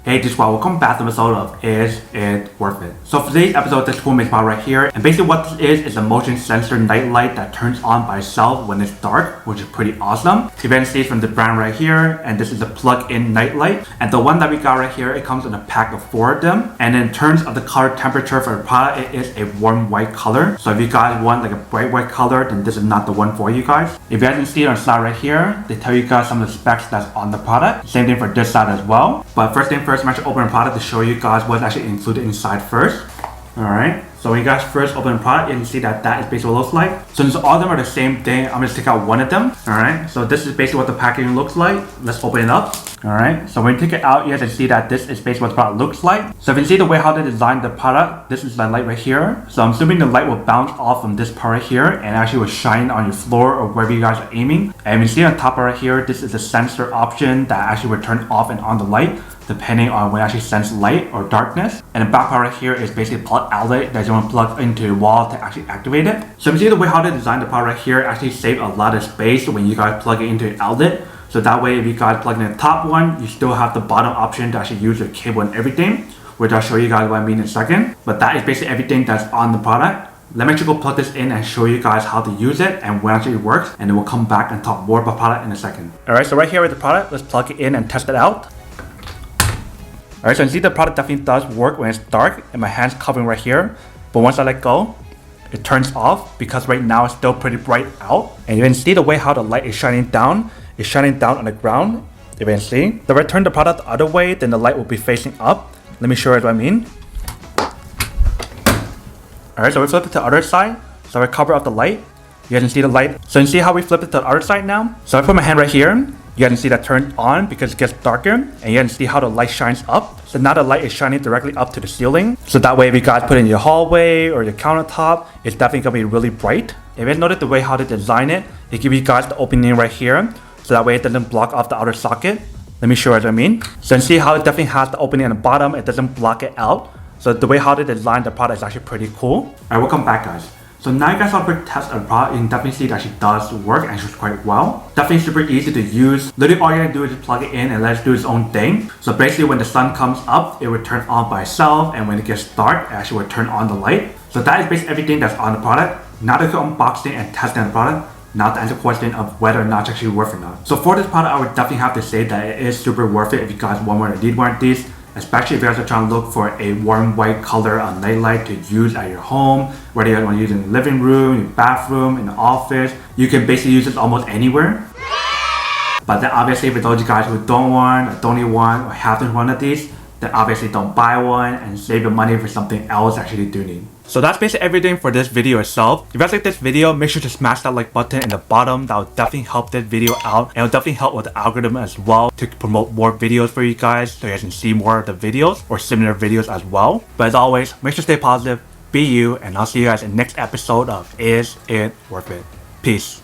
Hey, this is Joakim, welcome back to the episode of Is It Worth It? So for today's episode, this cool spot right here, and basically what this is a motion sensor night light that turns on by itself when it's dark, which is pretty awesome. You can see from the brand right here, and this is a plug-in night light. And the one that we got right here, it comes in a pack of 4 of them. And in terms of the color temperature for the product, it is a warm white color. So if you guys want like a bright white color, then this is not the one for you guys. If you guys can see it on the slide right here, they tell you guys some of the specs that's on the product. Same thing for this side as well. But first thing first, I'm actually opening the product to show you guys what's actually included inside first. Alright, so when you guys first open the product, you can see that is basically what it looks like. So since all of them are the same thing, I'm going to take out one of them. Alright, so this is basically what the packaging looks like. Let's open it up. Alright, so when you take it out, you guys can see that this is basically what the product looks like. So if you can see the way how they designed the product, this is the light right here. So I'm assuming the light will bounce off from this part right here and actually will shine on your floor or wherever you guys are aiming. And you see on top right here, this is a sensor option that actually will turn off and on the light depending on when you actually sense light or darkness. And the back part right here is basically a plug outlet that you want to plug into the wall to actually activate it. So you see the way how they designed the product right here actually save a lot of space when you guys plug it into an outlet. So that way if you guys plug in the top one, you still have the bottom option to actually use your cable and everything, which I'll show you guys what I mean in a second. But that is basically everything that's on the product. Let me actually go plug this in and show you guys how to use it and when actually it works, and then we'll come back and talk more about the product in a second. Alright, so right here with the product, let's plug it in and test it out. Alright, so you see the product definitely does work when it's dark and my hand's covering right here. But once I let go, it turns off because right now it's still pretty bright out. And you can see the way how the light is shining down. It's shining down on the ground. You can see. If I turn the product the other way, then the light will be facing up. Let me show you what I mean. Alright, so we flip it to the other side. So I cover up the light. You guys can see the light. So you see how we flip it to the other side now? So I put my hand right here. You guys can see that turned on because it gets darker, and you can see how the light shines up. So now the light is shining directly up to the ceiling. So that way if you guys put it in your hallway or your countertop, it's definitely gonna be really bright. If you guys notice the way how they design it, they give you guys the opening right here. So that way it doesn't block off the outer socket. Let me show you what I mean. So you see how it definitely has the opening on the bottom, it doesn't block it out. So the way how they design the product is actually pretty cool. Alright, welcome back guys. So now you guys saw a quick test of the product. You can definitely see it actually does work and it's quite well. Definitely super easy to use. Literally all you gotta do is just plug it in and let it do its own thing. So basically when the sun comes up, it will turn on by itself, and when it gets dark, it actually will turn on the light. So that is basically everything that's on the product. Now that you're unboxing and testing the product, now to answer the question of whether or not it's actually worth it or not. So for this product, I would definitely have to say that it is super worth it if you guys want one or need one of these. Especially if you guys are trying to look for a warm white color on nightlight to use at your home, whether you guys want to use it in the living room, your bathroom, in the office. You can basically use this almost anywhere. But then obviously for those of you guys who don't want, or don't need one, or have one of these, then obviously don't buy one and save your money for something else actually do need. So that's basically everything for this video itself. If you guys like this video, make sure to smash that like button in the bottom. That will definitely help this video out, and it will definitely help with the algorithm as well to promote more videos for you guys so you guys can see more of the videos or similar videos as well. But as always, make sure to stay positive, be you, and I'll see you guys in the next episode of Is It Worth It? Peace.